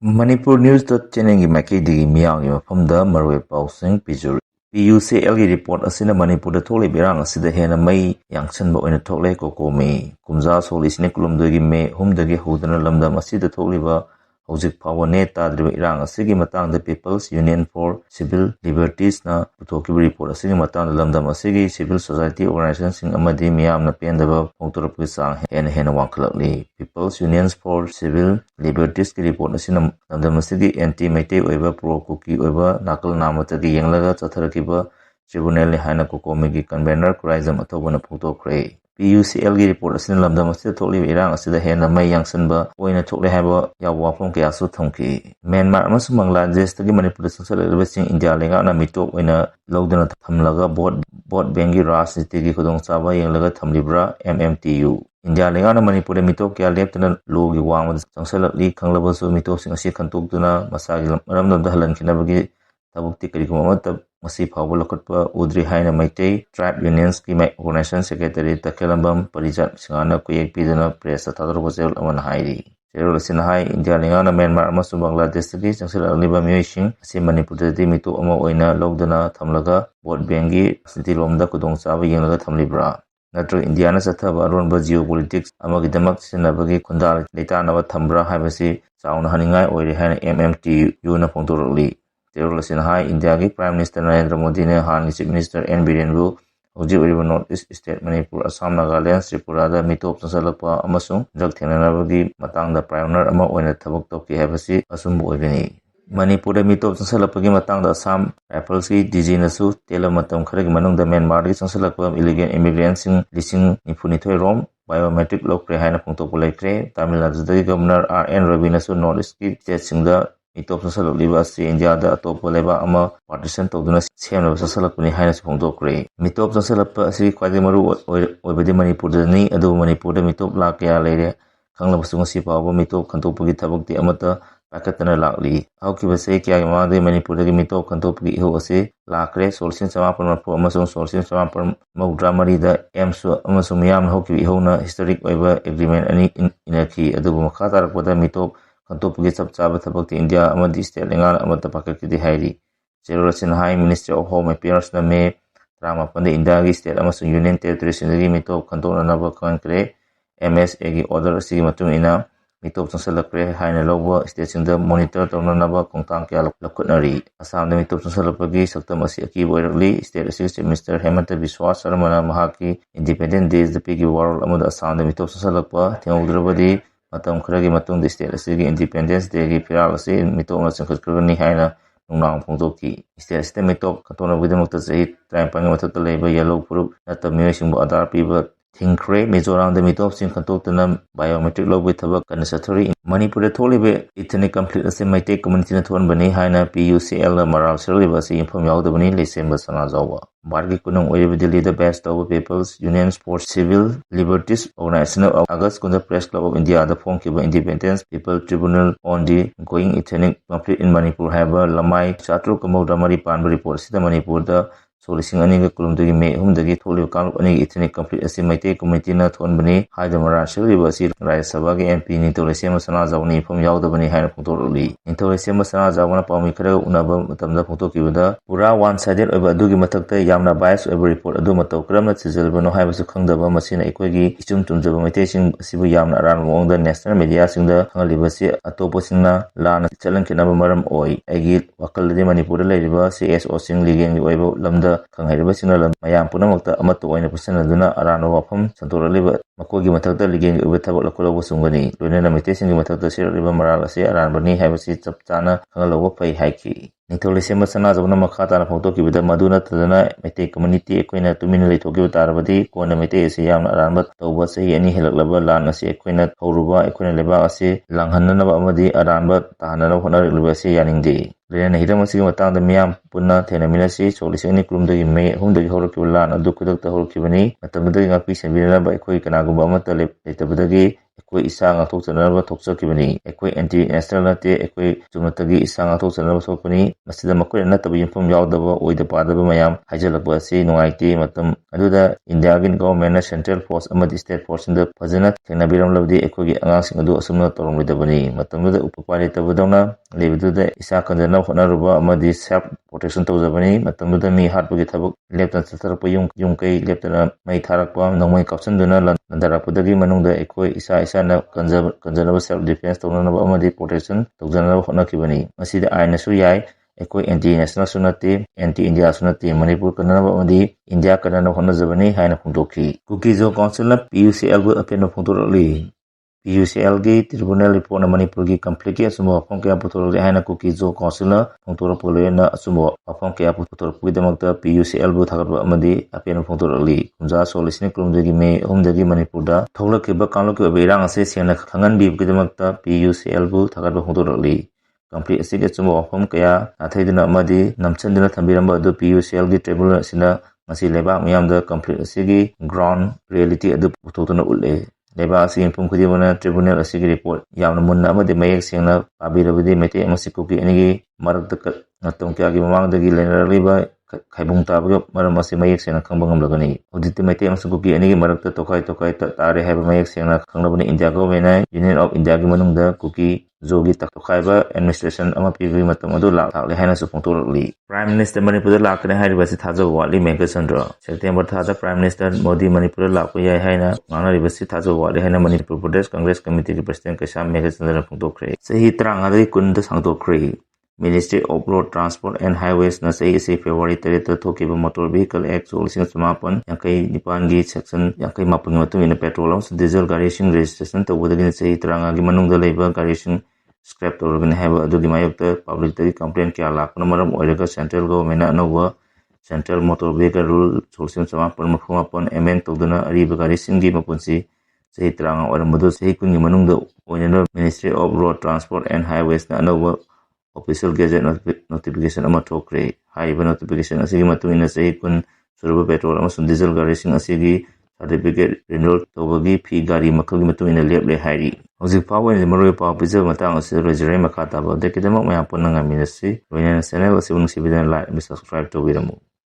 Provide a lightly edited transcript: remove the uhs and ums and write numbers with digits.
Manipur News.channel की माइकैदगी मियाओंगी मफमदा मरुए पाउसिंग पिजुरी PUCL की report असि मणिपुर थोड़ी इरांग असिदा हेना मई यांगसनबा ओइना थोकले कोकोमी कुमजा सोलिसने कुलुमदगी मे हुमदगी हौदना लमदम असिदा थोकलिबा हौजिक फाव ने ताद्रिबा इरांग असिगी मतंगदा people's union for civil liberties ना पुथोकिबा रिपोर्ट असिगी मतंगदा लमदम असिगी सिविल सोसाइटी ऑर्गेनाइजेशन सिंग अमदी मियामना पेंदबा फोंतोरपगी चांग हेना वांखलकली people's unions for civil liberties की रिपोर्ट असिना लमदम असिगी एंटी मैटे ओइबा प्रो कुकी ओइबा नाकल नामतगी यंगलगा चथरकिबा ट्रिब्यूनल ने हाना कोकोमी की कन्वेनर क्राइजम अथोबना फोंतोखरे PUCL की रिपोर्ट असिना लमदम असिदा थोकलिबा इरांग असिदा हेना मई यांगसनबा ओइना थोकले हाबा याव वाफम कयासु थमकी म्यांमार अमसुंग बांग्लादेशतगी मणिपुर संसलरबसिंग इंडिया लेंगाना मिटोक ओइना लौदना थमलगा बोट बेंगी राजनीतिगी खुदोंचाबा यंगलगा थमलिब्रा MMTU इंडिया लेंगाना मणिपुर मिटोक क्या लेप्तना लोगी वांगदा संसलकली खंगलबसु मिटोकसिंग असि खंतोकदुना मसागी मरमदमदा हलनखिनबगी थबुक्ति करिगुममत मसी फावल लखटपा उद्री हाइना मैते ट्राइब यूनियंस की ऑर्गेनाइजेशन सेक्रेटरी तखेलंबम परिजात सिंगाना कुयेक पिदना प्रेस थादरबा जेल अमन हाइरी जेल असिना हाइ इंडिया लेंगाना म्यांमार अमसुंग बांग्लादेशतगी संसलकलिबा मियोइसिंग असि मणिपुरदगी मिटोक अमा ओइना लौदना थमलगा वोट बैंकगी सिटिलोमदा खुदोंचाबा यंगलगा थमलिब्रा नत्र इंडियाना चथबा अरोनबा जियोपॉलिटिक्स अमगिदमक सिनबगी खुंदा लेतानबा थमब्रा हाइबसि चाउना हनिंगाय ओइरे हाइना MMTU ना फोंतोरकली तेरोल असिना हाइ इंडिया की प्राइम मिनिस्टर नरेंद्र मोदी ने हाल चीफ मिनिस्टर N बीरेनबु हौजिक ओइरिबा north east state Manipur Assam Nagaland Tripura मिटोप संसलकपा अमसुंग ड्रग थेंगनबगी मतंगदा प्रायोनर अमा ओइना थबक तौकी हाइबसि असुंब ओइगनी मणिपुर मिटोप संसलकपगी मतंगदा असम राइफल्स की DG नसु तेल मतम खरगी मनुंगदा म्यांमार की संसलकपा इलीगल इमिग्रेंट्स लिसिंग 92 रोम बायोमेट्रिक लौक्रे हाइना फोंतोकपा लेख्रे तमिलनाडुदगी गवर्नर RN रवि नसु नॉर्थ ईस्ट की स्टेट सिंगदा मिटोप संसलकलिबा असि इंडियादा अतोप लेबा अमा पार्टीशन तौदुना सेमनबा संसलकपनि हाइना फोंदोक्रे मिटोप संसलकपा असि ख्वाइदे मरु ओइबदि मणिपुरदनि अदु मणिपुरदा मिटोप लाकया लेरे खंगलबसु ngasi पावबा मिटोप खंतोपगी थबकति अमता पाकतना लाकली हौकिबा से क्या मादे मणिपुरदगी मिटोप खंतोपगी इहो असि लाकरे सोलसिन समापन मरफु अमसुंग सोलसिन समापन मौद्रा मरीदा एमसु अमसुंग मियाम हौकिबा इहोना हिस्टोरिक ओइबा एग्रीमेंट अनि इनखी अदुबु मखा तारकपदा मिटोप खंतोपगी चप चाबा थबकति इंडिया अमदि स्टेट लेंगाल अमता पाकतकि हाइरी जेरोल असिना high ministry of home affairs ना मे 18 इंडिया की स्टेट अमसुंग यूनियन टेरिटोरीसिंदगी मिटोप खंतोकनबा खंखरे MSA की ऑर्डर असिगी मतुंग इना मिटोप संसलकरे हाइना लौबा स्टेटसिंगदा मॉनिटर तौननबा खोंतांग क्या लखुटनरी असमदा मिटोप संसलकपगी सक्तम असि अकीब ओइरकली स्टेट असिगी चीफ मिनिस्टर हेमंत बिस्वा शर्माना महाकी इंडिपेंडेंट डेज द पिगी वारोल अमदा असमदा मिटोप संसलकपा थेंगौद्रबदी मतम खरगी मतुंग स्टेट असिगी इंडिपेंडेंस डे की फिराल असि मिटोपना संखटक्रगनी हाइना नुंगनांग फोंदोकी स्टेट असिदा मिटोप खतोनबगिदमक्ता चही 53 मथक्ता लेबा येलो प्रूफ नत मियोइसिंगबु आधार पीबा थिंक्रे मिजोराम मिटोप सिंह खंतोक्तना बायोमेट्रिक लौबे थबक कन्ना सथरी मणिपुर थोलिबे इथनिक कंफ्लिक्ट असे मैते कम्युनिटी थोनबनी हाइना PUCL मराल सरलिबा से इंफॉर्म यावदबनी लेसेंबा सना जावा भारत कुनंग ओइबे दिल्ली द best of people's union for civil liberties organisation अगस्त कुंदा प्रेस क्लब ऑफ इंडिया द फोंकिबा independence people tribunal on the going ethnic conflict in Manipur हाइबा लमाई चात्रु कमौदा मरी पानबा रिपोर्ट सिदा मणिपुर द सोलिसिंग अनिगा कुलुमदगी मे हुमदगी थोलिबा कांगलुप अनिगी इथनिक कंफ्लिक्ट असी मैते कम्युनिटी ना थोनबनी हाइदमरा शलिबा असि राज्य सभा के MP नितोलेसेम सना जावनी इंफॉर्म यावदबनी हाइना फोंतोरली नितोलेसेम सना जावना पाउमी खरे उनाबा मतमदा फोंतोकिबदा पुरा वन साइडेड ओइबा अदुगी मथक्ता यामना बायस ओइबा रिपोर्ट अदु मतौ क्रमना चिजलबनो हाइबसु खंगदबा मसिना एकोगी इचुम तुमजबा मैतेसिंग असिबु यामना अरान मोंगदा नेशनल मीडिया सिंगदा खंगलिबसि अतोपसिंगना लाना चलनखिनबा मरम ओइ एगी वकलदि मणिपुर लेरिबा CSO सिंग लिगेंग ओइबा लमदा खंगहाइरबसिंगना मयाम पुनमक्ता अमत्तो ओइना पुसनदुना अरानो वाफम संतोरलिबा मकोगी मथक्ता लिगेंग ओइबा थबक लखुलबो सुंगनी लोइना मैतेसिंग मथक्ता सिरलिबा मराल असे अरानबनी हाइबसि चपचाना खंगलबो फै हाइखी निथोलेसेम सना जावना मखा ताना फोंतोकिबदा मदुना तदना मैते कम्युनिटी एकोइना तुमिन लेथोकिबा तारबदी कोना मैते एसे यामना अरानबा तौबा सही अनि हेलकलबा लान असे एकोइना हौरुबा एकोइना लेबा असे लांहननबा अमदी अरानबा ताहननबा होनरलिबा असे यानिंगदे लेना हिरम असिगी मतंगदा मियाम पुन्ना थेनमिनसी सोलिसिंगनि कुलुमदगी मे हुमदगी हौरकिबा लान अदु खुदक्ता हौरकिबनी मतमदगी ngapi senbiraba एकोइ कनागुबा अमता लेतबदगी ꯑꯩꯈꯣꯏ ꯏꯁꯥ ꯉꯥꯛꯊꯣꯛꯆꯅꯕ ꯊꯣꯛꯆꯈꯤꯕꯅꯤ꯫ ꯑꯩꯈꯣꯏ ꯑꯦꯟꯇꯤ ꯅꯦꯁꯅꯦꯜ ꯅꯠꯇꯦ, ꯑꯩꯈꯣꯏ ꯆꯨꯝꯅꯇꯒꯤ ꯏꯁꯥ ꯉꯥꯛꯊꯣꯛꯆꯅꯕ ꯊꯣꯛꯄꯅꯤ꯫ ꯃꯁꯤꯗ ꯃꯈꯣꯏꯅ ꯅꯠꯇꯕ ꯌꯨꯝꯐꯝ ꯌꯥꯎꯗꯕ ꯑꯣꯏꯗ ꯄꯥꯗꯕ ꯃꯌꯥꯝ ꯍꯥꯏꯖꯤꯜꯂꯛꯄ ꯑꯁꯤ ꯅꯨꯡꯉꯥꯏꯇꯦ꯫ ꯃꯇꯝ ꯑꯗꯨꯗ ꯏꯟꯗꯤꯌꯥꯒꯤ ꯒꯚꯔꯟꯃꯦꯟꯠꯅ ꯁꯦꯟꯇ꯭ꯔꯦꯜ ꯐꯣꯔꯁ ꯑꯃꯗꯤ ꯁ꯭ꯇꯦꯠ ꯐꯣꯔꯁꯁꯤꯡꯗ ꯐꯖꯅ ꯊꯦꯡꯅꯕꯤꯔꯝꯂꯕꯗꯤ ꯑꯩꯈꯣꯏꯒꯤ ꯑꯉꯥꯡꯁꯤꯡ ꯑꯗꯨ ꯑꯁꯨꯝꯅ ꯇꯧꯔꯝꯂꯣꯏꯗꯕꯅꯤ꯫ ꯃꯇꯝꯗꯨꯗ ꯎꯄꯥꯏ ꯂꯩꯇꯕꯗꯧꯅ ꯂꯩꯕꯗꯨꯗ ꯏꯁꯥ ꯀꯟꯖꯅꯕ ꯍꯣꯠꯅꯔꯨꯕ ꯑꯃꯗꯤ ꯁꯦꯜꯐ ꯄ꯭ꯔꯣꯇꯦꯛꯁꯟ ꯇꯧꯖꯕꯅꯤ꯫ ꯃꯇꯝꯗꯨꯗ ꯃꯤ ꯍꯥꯠꯄꯒꯤ ꯊꯕꯛ ꯂꯦꯞꯇꯅ ꯆꯠꯊꯔꯛꯄ, ꯌꯨꯝꯀꯩ ꯂꯦꯞꯇꯅ ꯃꯩ ꯊꯥꯔꯛꯄ, ꯅꯣꯡꯃꯩ ꯀꯥꯞꯁꯤꯟꯗꯨꯅ ꯂꯟꯗꯥꯔꯛꯄꯗꯒꯤ ꯃꯅꯨꯡꯗ ꯑꯩꯈꯣꯏ ꯏꯁꯥꯅ ꯀꯟꯖꯅꯕ ꯁꯦꯜꯐ ꯗꯤꯐꯦꯟꯁ ꯇꯧꯅꯅꯕ ꯑꯃꯗꯤ ꯄ꯭ꯔꯣꯇꯦꯛꯁꯟ ꯇꯧꯖꯅꯕ ꯍꯣꯠꯅꯈꯤꯕꯅꯤ꯫ ꯃꯁꯤꯗ ꯑꯥꯏꯟꯅꯁꯨ ꯌꯥꯏ꯫ ꯑꯩꯈꯣꯏ ꯑꯦꯟꯇꯤ ꯅꯦꯁꯅꯦꯜꯁꯨ ꯅꯠꯇꯦ, ꯑꯦꯟꯇꯤ ꯏꯟꯗꯤꯌꯥꯁꯨ ꯅꯠꯇꯦ, ꯃꯅꯤꯄꯨꯔ ꯀꯟꯅꯅꯕ ꯑꯃꯗꯤ ꯏꯟꯗꯤꯌꯥ ꯀꯟꯅꯅꯕ ꯍꯣꯠꯅꯖꯕꯅꯤ ꯍꯥꯏꯅ ꯐꯣꯡꯗꯣꯛꯈꯤ꯫ ꯀꯨꯀꯤ ꯖꯣ ꯀꯥꯎꯟꯁꯤꯜꯅ PUCLꯕꯨ ꯑꯄꯦꯟꯕ ꯐꯣꯡꯗꯣꯔꯛꯂꯤ꯫ PUCLꯒꯤ ꯇ꯭ꯔꯤꯕꯨꯅꯦꯜ ꯔꯤꯄꯣꯔꯠꯅ ꯃꯅꯤꯄꯨꯔꯒꯤ ꯀꯟꯐ꯭ꯂꯤꯛꯀꯤ ꯑꯆꯨꯝꯕ ꯋꯥꯐꯝ ꯀꯌꯥ ꯄꯨꯊꯣꯔꯛꯂꯤ ꯍꯥꯏꯅ ꯀꯨꯀꯤ ꯖꯣ ꯀꯥꯎꯟꯁꯤꯜꯅ ꯐꯣꯡꯗꯣꯔꯛꯄꯒ ꯂꯣꯏꯅꯅ ꯑꯆꯨꯝꯕ ꯋꯥꯐꯝ ꯀꯌꯥ ꯄꯨꯊꯣꯔꯛꯄꯒꯤꯗꯃꯛꯇ PUCLꯕꯨ ꯊꯥꯒꯠꯄ ꯑꯃꯗꯤ ꯑꯄꯦꯟꯕ ꯐꯣꯡꯗꯣꯔꯛꯂꯤ꯫ ꯀꯨꯝꯖꯥ ꯁꯣꯛ 2020ꯒꯤ ꯃꯦ 3ꯗꯒꯤ ꯃꯅꯤꯄꯨꯔꯗ ꯊꯣꯛꯂꯛꯈꯤꯕ ꯀꯥꯡꯂꯨꯞꯀꯤ ꯑꯣꯏꯕ ꯏꯔꯥꯡ ꯑꯁꯤ ꯁꯦꯡꯅ ꯈꯪꯍꯟꯕꯤꯕꯒꯤꯗꯃꯛꯇ PUCLꯕꯨ ꯊꯥꯒꯠꯄ ꯐꯣꯡꯗꯣꯔꯛꯂꯤ꯫ ꯀꯟꯐ꯭ꯂꯤꯛ ꯑꯁꯤꯒꯤ ꯑꯆꯨꯝꯕ ꯋꯥꯐꯝ ꯀꯌꯥ ꯅꯥꯊꯩꯗꯨꯅ ꯑꯃꯗꯤ ꯅꯝꯁꯤꯟꯗꯨꯅ ꯊꯝꯕꯤꯔꯝꯕ ꯑꯗꯨ PUCLꯒꯤ ꯇ꯭ꯔꯤꯕꯨꯅꯦꯜ ꯑꯁꯤꯅ ꯉꯁꯤ ꯂꯩꯕꯥꯛ ꯃꯤꯌꯥꯝꯗ ꯀꯟꯐ꯭ꯂꯤꯛ ꯑꯁꯤꯒꯤ ꯒ꯭ꯔꯥꯎꯟꯗ ꯔꯤꯌꯦꯂꯤꯇꯤ ꯑꯗꯨ ꯄꯨꯊꯣꯛꯇꯨꯅ ꯎꯠꯂꯦ꯫ ꯂꯩꯕꯥꯛ ꯑꯁꯤꯒꯤ ꯃꯤꯄꯨꯝ ꯈꯨꯗꯤꯡꯃꯛꯅ ꯇ꯭ꯔꯤꯕꯨꯅꯦꯜ ꯑꯁꯤꯒꯤ ꯔꯤꯄꯣꯔꯠ ꯌꯥꯝꯅ ꯃꯨꯟꯅ ꯑꯃꯗꯤ ꯃꯌꯦꯛ ꯁꯦꯡꯅ ꯄꯥꯕꯤꯔꯕꯗꯤ ꯃꯩꯇꯩ ꯑꯃꯁꯨꯡ ꯀꯨꯀꯤ ꯑꯅꯤꯒꯤ ꯃꯔꯛꯇ ꯃꯇꯝ ꯀꯌꯥꯒꯤ ꯃꯃꯥꯡꯗꯒꯤ ꯂꯩꯅꯔꯛꯂꯤꯕ ꯈꯥꯏꯕꯨꯡ ꯇꯥꯕꯒꯤ ꯃꯔꯝ ꯑꯁꯤ ꯃꯌꯦꯛ ꯁꯦꯡꯅ ꯈꯪꯕ ꯉꯝꯂꯒꯅꯤ꯫ ꯍꯧꯖꯤꯛꯇꯤ ꯃꯩꯇꯩ ꯑꯃꯁꯨꯡ ꯀꯨꯀꯤ ꯑꯅꯤꯒꯤ ꯃꯔꯛꯇ ꯇꯣꯈꯥꯏ ꯇꯥꯔꯦ ꯍꯥꯏꯕ ꯃꯌꯦꯛ ꯁꯦꯡꯅ ꯈꯪꯂꯕꯅꯤ꯫ ꯏꯟꯗꯤꯌꯥ ꯒꯚꯔꯟꯃꯦꯟꯠꯅ ꯌꯨꯅꯤꯌꯟ ꯑꯣꯐ ꯏꯟꯗꯤꯌꯥꯒꯤ ꯃꯅꯨꯡꯗ ꯀꯨꯀꯤ ꯖꯣꯒꯤ ꯇꯣꯈꯥꯏꯕ ꯑꯦꯗꯃꯤꯅꯤꯁꯇ꯭ꯔꯦꯁꯟ ꯑꯃ ꯄꯤꯕꯒꯤ ꯃꯇꯝ ꯑꯗꯨ ꯂꯥꯛꯂꯦ ꯍꯥꯏꯅꯁꯨ ꯐꯣꯡꯗꯣꯛꯂꯤ꯫ ꯄ꯭ꯔꯥꯏꯝ ꯃꯤꯅꯤꯁꯇꯔ ꯃꯅꯤꯄꯨꯔꯗ ꯂꯥꯛꯀꯅꯤ ꯍꯥꯏꯔꯤꯕꯁꯤ ꯊꯥꯖꯕ ꯋꯥꯠꯂꯤ꯫ ꯃꯦꯘꯆꯟꯗ꯭ꯔ ꯁꯦꯞꯇꯦꯝꯕꯔ ꯊꯥꯗ ꯄ꯭ꯔꯥꯏꯝ ꯃꯤꯅꯤꯁꯇꯔ ꯃꯣꯗꯤ ꯃꯅꯤꯄꯨꯔꯗ ꯂꯥꯛꯄ ꯌꯥꯏ ꯍꯥꯏꯅ ꯉꯥꯡꯅꯔꯤꯕꯁꯤ ꯊꯥꯖꯕ ꯋꯥꯠꯂꯤ ꯍꯥꯏꯅ ꯃꯅꯤꯄꯨꯔ ꯄ꯭ꯔꯗꯦꯁ ꯀꯪꯒ꯭ꯔꯦꯁ ꯀꯃꯤꯇꯤꯒꯤ ꯄ꯭ꯔꯁꯤꯗꯦꯟꯠ ꯀꯩꯁꯥꯝ ꯃꯦꯘꯆꯟꯗ꯭ꯔꯅ ꯐꯣꯡꯗꯣꯛꯈ꯭ꯔꯦ꯫ ꯆꯍꯤ 35ꯗꯒꯤ 20ꯗ ꯁꯥꯡꯗꯣꯛꯈ꯭ꯔꯦ꯫ Ministry of road transport and ꯍꯥꯏꯋꯦꯖꯅ ꯆꯍꯤ ꯑꯁꯤ ꯐꯦꯕ꯭ꯔꯨꯋꯥꯔꯤ 8ꯗ ꯊꯣꯛꯈꯤꯕ ꯃꯣꯇꯣꯔ ꯚꯦꯍꯤꯀꯜ ꯑꯦꯛꯠ 1989ꯒꯤ ꯁꯦꯛꯁꯟ 58ꯒꯤ ꯃꯇꯨꯡ ꯏꯟꯅ ꯄꯦꯇ꯭ꯔꯣꯜ ꯑꯃꯁꯨꯡ ꯗꯤꯖꯦꯜ ꯒꯥꯔꯤꯁꯤꯡ ꯔꯦꯖꯤꯁꯇ꯭ꯔꯦꯁꯟ ꯇꯧꯕꯗꯒꯤꯅ ꯆꯍꯤ 35ꯒꯤ ꯃꯅꯨꯡꯗ ꯂꯩꯕ ꯒꯥꯔꯤꯁꯤꯡ ꯁ꯭ꯀ꯭ꯔꯦꯞ ꯇꯧꯔꯒꯅꯤ ꯍꯥꯏꯕ ꯑꯗꯨꯒꯤ ꯃꯥꯌꯣꯛꯇ ꯄꯕ꯭ꯂꯤꯛꯇꯒꯤ ꯀꯝꯄ꯭ꯂꯦꯟ ꯀꯌꯥ ꯂꯥꯛꯄꯅ ꯃꯔꯝ ꯑꯣꯏꯔꯒ ꯁꯦꯟꯇ꯭ꯔꯦꯜ ꯒꯚꯔꯟꯃꯦꯟꯠꯅ ꯑꯅꯧꯕ ꯁꯦꯟꯇ꯭ꯔꯦꯜ ꯃꯣꯇꯣꯔ ꯚꯦꯍꯤꯀꯜ ꯔꯨꯜ 1934 ꯑꯦꯃꯦꯟꯗ ꯇꯧꯗꯨꯅ ꯑꯔꯤꯕ ꯒꯥꯔꯤꯁꯤꯡꯒꯤ ꯃꯄꯨꯟꯁꯤ ꯆꯍꯤ 35 ꯑꯣꯏꯔꯝꯕꯗꯨ ꯆꯍꯤ 10ꯒꯤ ꯃꯅꯨꯡꯗ ꯑꯣꯏꯅꯅꯕ ministry of road transport and ꯍꯥꯏꯋꯦꯖꯅ ꯑꯅꯧꯕ ꯑꯣꯐꯤꯁꯤꯌꯦꯜ ꯒꯦꯖꯦꯠ ꯅꯣꯇꯤꯐꯤꯀꯦꯁꯟ ꯑꯃ ꯊꯣꯛꯈ꯭ꯔꯦ꯫ ꯍꯥꯏꯔꯤꯕ ꯅꯣꯇꯤꯐꯤꯀꯦꯁꯟ ꯑꯁꯤꯒꯤ ꯃꯇꯨꯡ ꯏꯟꯅ ꯆꯍꯤ 10 ꯁꯨꯔꯕ ꯄꯦꯇ꯭ꯔꯣꯜ ꯑꯃꯁꯨꯡ ꯗꯤꯖꯦꯜ ꯒꯥꯔꯤꯁꯤꯡ ꯑꯁꯤꯒꯤ ꯁꯥꯔꯇꯤꯐꯤꯀꯦꯠ ꯔꯤꯅ꯭ꯌꯨꯑꯦꯜ ꯇꯧꯕꯒꯤ ꯐꯤ ꯒꯥꯔꯤ ꯃꯈꯜꯒꯤ ꯃꯇꯨꯡ ꯏꯟꯅ ꯂꯦꯞꯂꯦ ꯍꯥꯏꯔꯤ꯫ ꯍꯧꯖꯤꯛ ꯐꯥꯎꯕꯒꯤ ꯑꯣꯏꯅꯗꯤ ꯃꯔꯨꯑꯣꯏꯕ ꯄꯥꯎ ꯄꯤꯖꯕ ꯃꯇꯥꯡ ꯑꯁꯤꯗ ꯂꯣꯏꯖꯔꯦ꯫ ꯃꯈꯥ ꯇꯥꯕ ꯑꯞꯗꯦꯠꯀꯤꯗꯃꯛ ꯃꯌꯥꯝ ꯄꯨꯟꯅ ꯉꯥꯏꯃꯤꯟꯅꯁꯤ꯫ ꯂꯣꯏꯅꯅ ꯆꯦꯅꯦꯜ ꯑꯁꯤꯕꯨ ꯅꯨꯡꯁꯤꯕꯤꯗꯨꯅ ꯂꯥꯏꯛ ꯑꯃꯁꯨꯡ ꯁꯕꯁꯀ꯭ꯔꯥꯏꯕ ꯇꯧꯕꯤꯔꯝꯃꯨ꯫